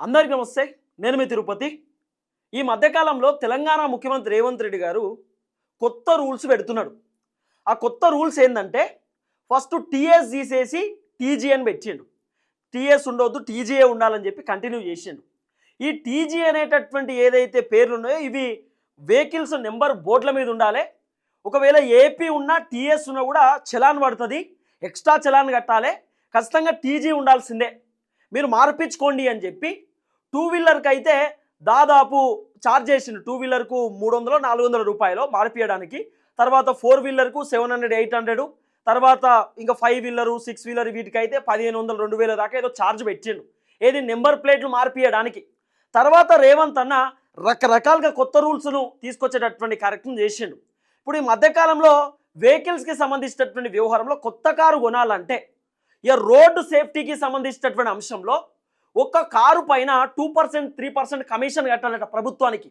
అందరికీ నమస్తే. నేను మీ తిరుపతి. ఈ మధ్యకాలంలో తెలంగాణ ముఖ్యమంత్రి రేవంత్ రెడ్డి గారు కొత్త రూల్స్ పెడుతున్నాడు. ఆ కొత్త రూల్స్ ఏందంటే ఫస్ట్ టీఎస్ తీసేసి టీజీ అని పెట్టిండు. టీఎస్ ఉండొద్దు, టీజీఏ ఉండాలని చెప్పి కంటిన్యూ చేసిండు. ఈ టీజీ అనేటటువంటి ఏదైతే పేర్లు ఉన్నాయో ఇవి వెహికల్స్ నెంబర్ బోర్డుల మీద ఉండాలి. ఒకవేళ ఏపీ ఉన్నా టీఎస్ ఉన్నా కూడా చలాన్ పడుతుంది, ఎక్స్ట్రా చలాన్ కట్టాలి, ఖచ్చితంగా టీజీ ఉండాల్సిందే, మీరు మార్పించుకోండి అని చెప్పి టూ వీలర్కి అయితే దాదాపు ఛార్జ్ చేసిండు. టూ వీలర్కు 300-400 రూపాయలు మార్పియడానికి. తర్వాత 4 వీలర్కు 700-800, తర్వాత ఇంకా 5 వీలరు 6 వీలర్ వీటికైతే 1500-2000 దాకా ఏదో ఛార్జ్ పెట్టిండు. ఏది నెంబర్ ప్లేట్లు మార్పియడానికి. తర్వాత రేవంత్ అన్న రకరకాలుగా కొత్త రూల్స్ను తీసుకొచ్చేటటువంటి కార్యక్రమం చేసిండు. ఇప్పుడు ఈ మధ్యకాలంలో వెహికల్స్కి సంబంధించినటువంటి వ్యవహారంలో కొత్త కారు కొనాలంటే ఇక రోడ్డు సేఫ్టీకి సంబంధించినటువంటి అంశంలో ఒక్క కారు పైన 2%, 3% కమిషన్ కట్టాలట ప్రభుత్వానికి.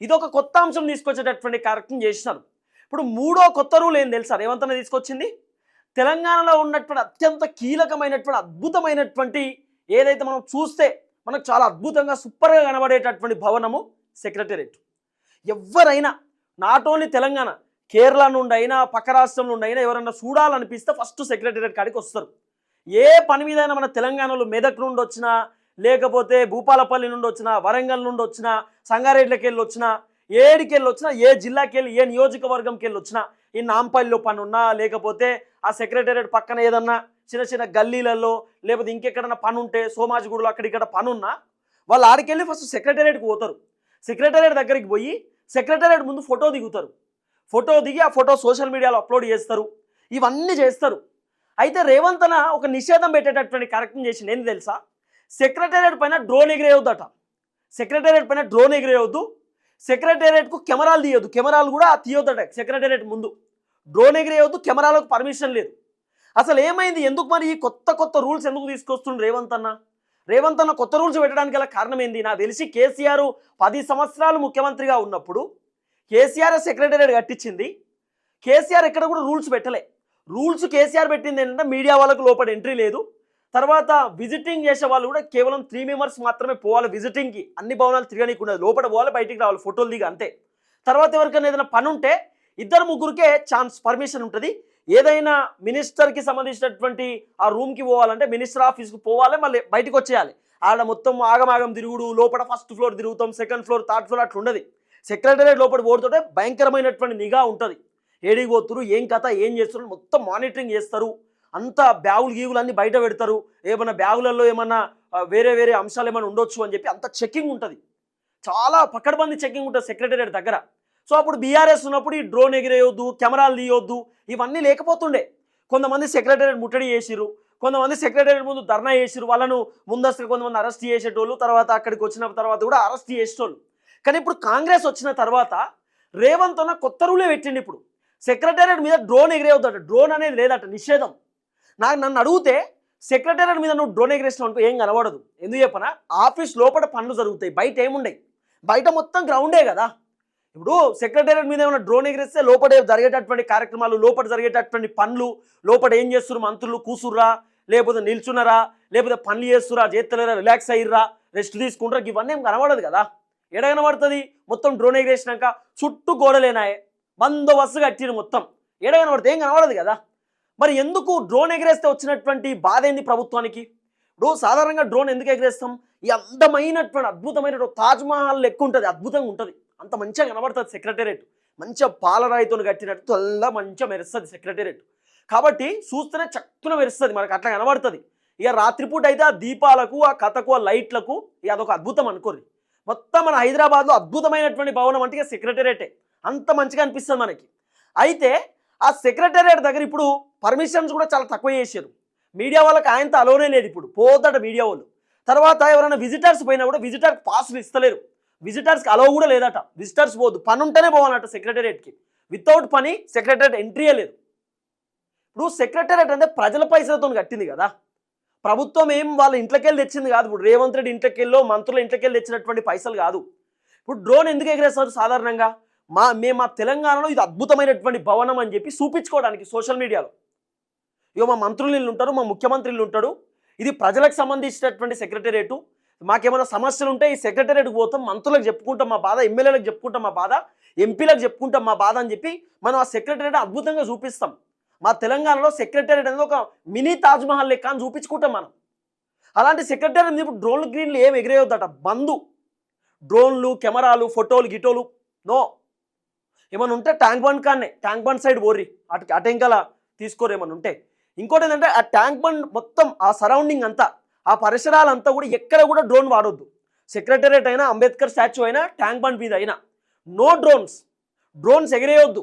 ఇదొక కొత్త అంశం తీసుకొచ్చేటటువంటి కార్యక్రమం చేసినారు. ఇప్పుడు మూడో కొత్త రూల్ ఏం తెలుసా రేవంత్ అన్న తీసుకొచ్చింది? తెలంగాణలో ఉన్నటువంటి అత్యంత కీలకమైనటువంటి అద్భుతమైనటువంటి ఏదైతే మనం చూస్తే మనకు చాలా అద్భుతంగా సూపర్గా కనబడేటటువంటి భవనము సెక్రటేరియట్. ఎవరైనా నాట్ ఓన్లీ తెలంగాణ, కేరళ నుండి అయినా పక్క రాష్ట్రం నుండి అయినా ఎవరైనా చూడాలనిపిస్తే ఫస్ట్ సెక్రటేరియట్ కాడికి వస్తారు. ఏ పని మీదైనా మన తెలంగాణలో మెదక్ నుండి వచ్చినా, లేకపోతే భూపాలపల్లి నుండి వచ్చినా, వరంగల్ నుండి వచ్చినా, సంగారెడ్డికి వెళ్ళి వచ్చినా, ఏడికి వెళ్ళి వచ్చినా, ఏ జిల్లాకి వెళ్ళి ఏ నియోజకవర్గంకి వెళ్ళి వచ్చినా, ఈ నాంపల్లిలో పని ఉన్నా, లేకపోతే ఆ సెక్రటేరియట్ పక్కన ఏదన్నా చిన్న చిన్న గల్లీలలో లేకపోతే ఇంకెక్కడన్నా పని ఉంటే సోమాజిగూడలో అక్కడిక్కడ పని ఉన్నా వాళ్ళు ఆడికెళ్ళి ఫస్ట్ సెక్రటేరియట్కి పోతారు. సెక్రటేరియట్ దగ్గరికి పోయి సెక్రటేరియట్ ముందు ఫోటో దిగుతారు. ఫోటో దిగి ఆ ఫోటో సోషల్ మీడియాలో అప్లోడ్ చేస్తారు. ఇవన్నీ చేస్తారు. అయితే రేవంత్ అన్న ఒక నిషేధం పెట్టేటటువంటి కార్యక్రమం చేసింది. ఏంది తెలుసా? సెక్రటేరియట్ పైన డ్రోన్ ఎగిరేయొద్దట. సెక్రటేరియట్ పైన డ్రోన్ ఎగిరేయొద్దు. సెక్రటేరియట్కు కెమెరాలు తీయొద్దు. కెమెరాలు కూడా తీయొద్దట. సెక్రటేరియట్ ముందు డ్రోన్ ఎగిరేయొద్దు, కెమెరాలకు పర్మిషన్ లేదు. అసలు ఏమైంది? ఎందుకు మరి ఈ కొత్త కొత్త రూల్స్ ఎందుకు తీసుకొస్తుండ్రు రేవంత్ అన్న? రేవంత్ అన్న కొత్త రూల్స్ పెట్టడానికి గల కారణం ఏంది? నాకు తెలిసి కేసీఆర్ 10 సంవత్సరాలు ముఖ్యమంత్రిగా ఉన్నప్పుడు కేసీఆర్ సెక్రటేరియట్ కట్టించింది. కేసీఆర్ ఎక్కడ కూడా రూల్స్ పెట్టలే. రూల్స్ కేసీఆర్ పెట్టింది ఏంటంటే మీడియా వాళ్ళకు లోపల ఎంట్రీ లేదు. తర్వాత విజిటింగ్ చేసే వాళ్ళు కూడా కేవలం 3 మెంబర్స్ మాత్రమే పోవాలి విజిటింగ్కి. అన్ని భవనాలు తిరగనీకి ఉండదు, లోపల పోవాలి, బయటికి రావాలి, ఫోటోలు దిగి అంతే. తర్వాత ఎవరికైనా ఏదైనా పని ఉంటే 2-3కే ఛాన్స్ పర్మిషన్ ఉంటుంది. ఏదైనా మినిస్టర్కి సంబంధించినటువంటి ఆ రూమ్కి పోవాలంటే మినిస్టర్ ఆఫీస్కి పోవాలి, మళ్ళీ బయటకు వచ్చేయాలి. ఆడ మొత్తం ఆగమాగం తిరుగుడు, లోపల ఫస్ట్ ఫ్లోర్ తిరుగుతాం, సెకండ్ ఫ్లోర్, థర్డ్ ఫ్లోర్ అట్లా ఉండదు. సెక్రటేరియట్ లోపల పోతుంటే భయంకరమైనటువంటి నిఘా ఉంటుంది. ఏడికి పోతురు, ఏం కథ, ఏం చేస్తున్నారు మొత్తం మానిటరింగ్ చేస్తారు. అంతా బ్యాగులు గీగులు అన్నీ బయట పెడతారు. ఏమన్నా బ్యాగులలో ఏమన్నా వేరే వేరే అంశాలు ఏమైనా ఉండొచ్చు అని చెప్పి అంత చెకింగ్ ఉంటుంది. చాలా పకడ్బందీ చెకింగ్ ఉంటుంది సెక్రటేరియట్ దగ్గర. సో అప్పుడు బీఆర్ఎస్ ఉన్నప్పుడు ఈ డ్రోన్ ఎగిరేయొద్దు, కెమెరాలు తీయొద్దు, ఇవన్నీ లేకపోతుండే. కొంతమంది సెక్రటేరియట్ ముట్టడి చేసిరు, కొంతమంది సెక్రటేరియట్ ముందు ధర్నా చేసిరు. వాళ్ళను ముందస్తుగా కొంతమంది అరెస్ట్ చేసేటోళ్ళు, తర్వాత అక్కడికి వచ్చిన తర్వాత కూడా అరెస్ట్ చేసేటోళ్ళు. కానీ ఇప్పుడు కాంగ్రెస్ వచ్చిన తర్వాత రేవంత్ అన్న కొత్త రూలే పెట్టిండు. ఇప్పుడు సెక్రటేరియట్ మీద డ్రోన్ ఎగిరేయొద్దట. డ్రోన్ అనేది లేదట, నిషేధం. నన్ను అడిగితే సెక్రటేరియట్ మీద నువ్వు డ్రోన్ ఎగిరేసినావు అనుకో ఏం కనబడదు. ఎందుకు చెప్పనా? ఆఫీస్ లోపల పనులు జరుగుతాయి, బయట ఏముండయి. బయట మొత్తం గ్రౌండే కదా. ఇప్పుడు సెక్రటేరియట్ మీద ఏమైనా డ్రోన్ ఎగిరేస్తే లోపల జరిగేటటువంటి కార్యక్రమాలు, లోపల జరిగేటటువంటి పనులు, లోపల ఏం చేస్తున్నారు, మంత్రులు కూసుర్రా, లేకపోతే నిల్చున్నారా, లేకపోతే పనులు చేస్తురా, చేస్తలేరా, రిలాక్స్ అయ్యిర్రా, రెస్ట్ తీసుకుంటారా, ఇవన్నీ ఏం కనబడదు కదా. ఎడ కనబడుతుంది? మొత్తం డ్రోన్ ఎగిరేసినాక చుట్టూ గోడలేనాయే, బందోబస్తు కట్టిరు మొత్తం. ఎడ కనబడితే ఏం కనబడదు కదా. మరి ఎందుకు డ్రోన్ ఎగిరేస్తే వచ్చినటువంటి బాధ ఏంది ప్రభుత్వానికి? ఇప్పుడు సాధారణంగా డ్రోన్ ఎందుకు ఎగిరేస్తాం? ఈ అందమైనటువంటి అద్భుతమైనటువంటి తాజ్మహల్ లెక్క ఉంటుంది, అద్భుతంగా ఉంటుంది, అంత మంచిగా కనబడుతుంది సెక్రటేరియట్. మంచిగా పాలరాయితో కట్టినట్టు తెల్ల మంచిగా మెరుస్తుంది సెక్రటేరియట్. కాబట్టి చూస్తేనే చక్కున మెరుస్తుంది, మనకు అట్లా కనబడుతుంది. ఇక రాత్రిపూట అయితే ఆ దీపాలకు, ఆ కథకు, ఆ లైట్లకు ఇక అదొక అద్భుతం అనుకోరు. మొత్తం మన హైదరాబాద్లో అద్భుతమైనటువంటి భవనం అంటే ఇక సెక్రటేరియటే. అంత మంచిగా అనిపిస్తుంది మనకి. అయితే ఆ సెక్రటేరియట్ దగ్గర ఇప్పుడు పర్మిషన్స్ కూడా చాలా తక్కువ చేశారు. మీడియా వాళ్ళకి ఆయనతో అలోనే లేదు. ఇప్పుడు పోతాడు మీడియా వాళ్ళు. తర్వాత ఎవరైనా విజిటర్స్ పోయినా కూడా విజిటర్కి పాస్లు ఇస్తలేరు. విజిటర్స్కి అలో కూడా లేదట. విజిటర్స్ పోదు, పని ఉంటేనే పోవాలట సెక్రటేరియట్కి. వితౌట్ పని సెక్రటేరియట్ ఎంట్రీయే లేదు. ఇప్పుడు సెక్రటేరియట్ అంటే ప్రజల పైసలతో కట్టింది కదా. ప్రభుత్వం ఏం వాళ్ళ ఇంట్లోకెళ్ళి తెచ్చింది కాదు. ఇప్పుడు రేవంత్ రెడ్డి ఇంట్లోకెళ్ళో మంత్రుల ఇంట్లోకెళ్ళి తెచ్చినటువంటి పైసలు కాదు. ఇప్పుడు డ్రోన్ ఎందుకు ఎగిరేస్తారు సాధారణంగా? మేము మా తెలంగాణలో ఇది అద్భుతమైనటువంటి భవనం అని చెప్పి చూపించుకోవడానికి సోషల్ మీడియాలో. ఇక మా మంత్రులు ఉంటారు, మా ముఖ్యమంత్రులు ఉంటాడు, ఇది ప్రజలకు సంబంధించినటువంటి సెక్రటేరియట్, మాకేమైనా సమస్యలు ఉంటే ఈ సెక్రటేరియట్కి పోతాం, మంత్రులకు చెప్పుకుంటాం మా బాధ, ఎమ్మెల్యేలకు చెప్పుకుంటాం మా బాధ, ఎంపీలకు చెప్పుకుంటాం మా బాధ అని చెప్పి మనం ఆ సెక్రటేరియట్ అద్భుతంగా చూపిస్తాం. మా తెలంగాణలో సెక్రటేరియట్ అనేది ఒక మినీ తాజ్మహల్ లెక్క అని చూపించుకుంటాం మనం. అలాంటి సెక్రటేరియట్ ఇప్పుడు డ్రోన్లు గ్రీన్లు ఏం ఎగిరేయొద్దట, బంధు. డ్రోన్లు, కెమెరాలు, ఫోటోలు, గిటోలు నో. ఏమైనా ఉంటే ట్యాంక్ బండ్ కాన్నే, ట్యాంక్ బండ్ సైడ్ బోర్రి, అటెంకల తీసుకోరు ఏమైనా ఉంటే. ఇంకోటి ఏంటంటే ఆ ట్యాంక్ బండ్ మొత్తం ఆ సరౌండింగ్ అంతా, ఆ పరిసరాలంతా కూడా ఎక్కడ కూడా డ్రోన్ వాడొద్దు. సెక్రటేరియట్ అయినా, అంబేద్కర్ స్టాచ్యూ అయినా, ట్యాంక్ బండ్ మీద అయినా నో డ్రోన్స్. డ్రోన్స్ ఎగిరేయొద్దు.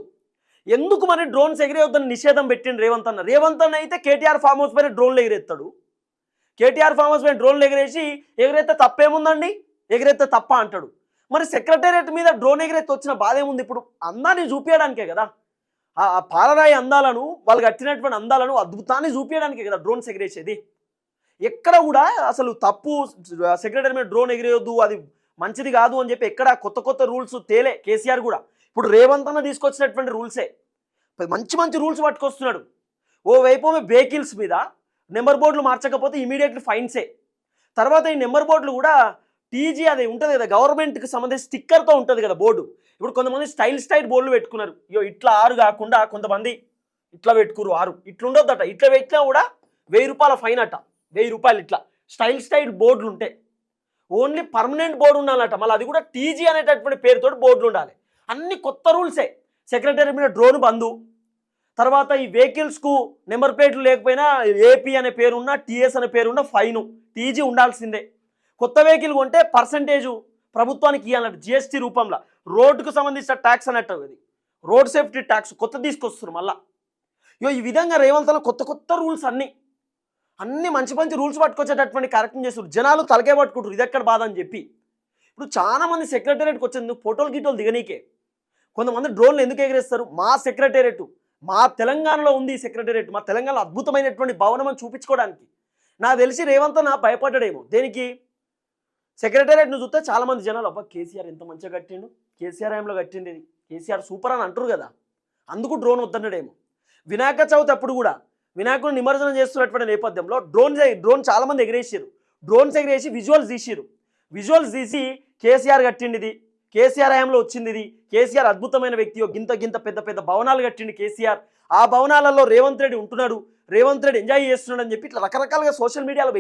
ఎందుకు మరి డ్రోన్స్ ఎగిరేయొద్దని నిషేధం పెట్టిండు రేవంత్ అన్న. రేవంత్ అన్న అయితే కేటీఆర్ ఫామ్ హౌస్ పైన డ్రోన్లు ఎగిరేస్తాడు. కేటీఆర్ ఫామ్ హౌస్ పైన డ్రోన్లు ఎగిరేస్తే తప్పేముందండి, ఎగిరేస్తే తప్ప అంటాడు. మరి సెక్రటేరియట్ మీద డ్రోన్ ఎగిరేస్తే వచ్చిన బాధ ఏముంది? ఇప్పుడు అందాన్ని చూపించడానికే కదా, ఆ పాలరాయి అందాలను, వాళ్ళు కట్టినటువంటి అందాలను, అద్భుతాన్ని చూపించడానికే కదా డ్రోన్స్ ఎగిరేసేది. ఎక్కడ కూడా అసలు తప్పు, సెక్రటరీ మీద డ్రోన్ ఎగిరేయొద్దు, అది మంచిది కాదు అని చెప్పి ఎక్కడ కొత్త కొత్త రూల్స్ తేలే. కేసీఆర్ కూడా ఇప్పుడు రేవంత్ అన్న తీసుకొచ్చినటువంటి రూల్సే, మంచి మంచి రూల్స్ పట్టుకొస్తున్నాడు. ఓవైపు వెహికల్స్ మీద నెంబర్ బోర్డులు మార్చకపోతే ఇమీడియట్లీ ఫైన్సే. తర్వాత ఈ నెంబర్ బోర్డులు కూడా టీజీ అది ఉంటుంది కదా, గవర్నమెంట్కి సంబంధించి స్టిక్కర్తో ఉంటుంది కదా బోర్డు. ఇప్పుడు కొంతమంది స్టైల్ బోర్డులు పెట్టుకున్నారు. ఇట్లా 6 కాకుండా కొంతమంది ఇట్లా పెట్టుకురు 6, ఇట్లా ఉండొద్దట. ఇట్లా పెట్టినా కూడా 1000 రూపాయల ఫైన్ అట, 1000 రూపాయలు. ఇట్లా స్టైల్ బోర్డులు ఉంటాయి. ఓన్లీ పర్మనెంట్ బోర్డు ఉండాలట, మళ్ళీ అది కూడా టీజీ అనేటటువంటి పేరుతో బోర్డులు ఉండాలి. అన్ని కొత్త రూల్సే. సెక్రటరీ మీద డ్రోన్ బంధు. తర్వాత ఈ వెహికల్స్కు నెంబర్ ప్లేట్లు లేకపోయినా ఏపీ అనే పేరున్నా, టీఎస్ అనే పేరున్నా ఫైను, టీజీ ఉండాల్సిందే. కొత్త వెహికల్ కొంటే పర్సంటేజు ప్రభుత్వానికి ఇవ్వాలన్నట్టు జిఎస్టీ రూపంలో. రోడ్డుకు సంబంధించిన ట్యాక్స్ అన్నట్టు, అది రోడ్ సేఫ్టీ ట్యాక్స్ కొత్త తీసుకొస్తారు మళ్ళా. ఈ విధంగా రేవంత్ అన్న కొత్త కొత్త రూల్స్ అన్ని మంచి మంచి రూల్స్ పట్టుకొచ్చేటటువంటి కార్యక్రమం చేస్తారు. జనాలు తలకే పట్టుకుంటారు ఇది ఎక్కడ బాధ అని చెప్పి. ఇప్పుడు చాలామంది సెక్రటేరియట్కి వచ్చేందుకు ఫోటోలు గిటోలు దిగనీకే. కొంతమంది డ్రోన్లు ఎందుకు ఎగిరేస్తారు? మా సెక్రటేరియట్, మా తెలంగాణలో ఉంది ఈ సెక్రటేరియట్, మా తెలంగాణలో అద్భుతమైనటువంటి భవనం అని చూపించుకోవడానికి. నాకు తెలిసి రేవంత్ అన్న భయపడ్డాడేమో దేనికి. సెక్రటేరియట్ను చూస్తే చాలామంది జనాలు అబ్బా కేసీఆర్ ఎంత మంచిగా కట్టిండు, కేసీఆర్ హయాంలో కట్టింది ఇది, కేసీఆర్ సూపర్ అని అంటారు కదా, అందుకు డ్రోన్ వద్దన్నాడేమో. వినాయక చవితి అప్పుడు కూడా వినాయకుడు నిమజ్జనం చేస్తున్నటువంటి నేపథ్యంలో డ్రోన్ చాలామంది ఎగిరేసారు. డ్రోన్స్ ఎగిరేసి విజువల్స్ తీసిరు. విజువల్స్ తీసి కేసీఆర్ కట్టింది ఇది, కేసీఆర్ హయాంలో వచ్చింది ఇది, కేసీఆర్ అద్భుతమైన వ్యక్తి, గింత పెద్ద పెద్ద భవనాలు కట్టిండు కేసీఆర్, ఆ భవనాలలో రేవంత్ రెడ్డి ఉంటున్నాడు, రేవంత్ రెడ్డి ఎంజాయ్ చేస్తున్నాడు అని చెప్పి ఇట్లా రకరకాలుగా సోషల్ మీడియాలో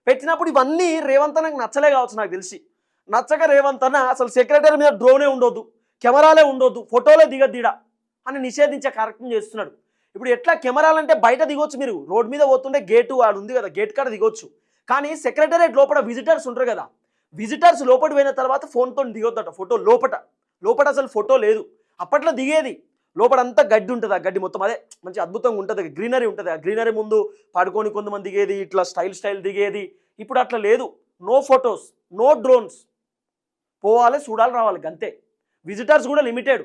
పెట్టినప్పుడు ఇవన్నీ రేవంత్ అన్నకు నచ్చలే కావచ్చు నాకు తెలిసి. నచ్చక రేవంత్ అన్న అసలు సెక్రటరీ మీద డ్రోనే ఉండొద్దు, కెమెరాలే ఉండొద్దు, ఫోటోలే దిగద్దీడా అని నిషేధించే కార్యక్రమం చేస్తున్నాడు. ఇప్పుడు ఎట్లా కెమెరాలంటే బయట దిగొచ్చు, మీరు రోడ్ మీద పోతుంటే గేటు వాడు ఉంది కదా, గేట్ కాడ దిగొచ్చు. కానీ సెక్రటరేట్ లోపల విజిటర్స్ ఉంటారు కదా, విజిటర్స్ లోపల పోయిన తర్వాత ఫోన్తో దిగొద్దట. ఫోటో లోపల అసలు ఫోటో లేదు. అప్పట్లో దిగేది లోపలంతా గడ్డి ఉంటుంది, ఆ గడ్డి మొత్తం అదే మంచి అద్భుతంగా ఉంటుంది, గ్రీనరీ ఉంటుంది. ఆ గ్రీనరీ ముందు పడుకొని కొంతమంది దిగేది, ఇట్లా స్టైల్ దిగేది. ఇప్పుడు అట్లా లేదు. No photos, no drones. పోవాలి, చూడాలి, రావాలి అంతే. విజిటర్స్ కూడా లిమిటెడ్.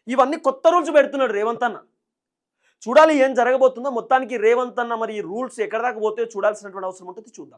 ఇవన్నీ కొత్త రూల్స్ పెడుతున్నాడు రేవంత్ అన్న. చూడాలి ఏం జరగబోతుందో. మొత్తానికి రేవంత్ అన్న మరి ఈ రూల్స్ ఎక్కడ దాకా పోతే చూడాల్సినటువంటి అవసరం ఉంటుంది, చూద్దాం.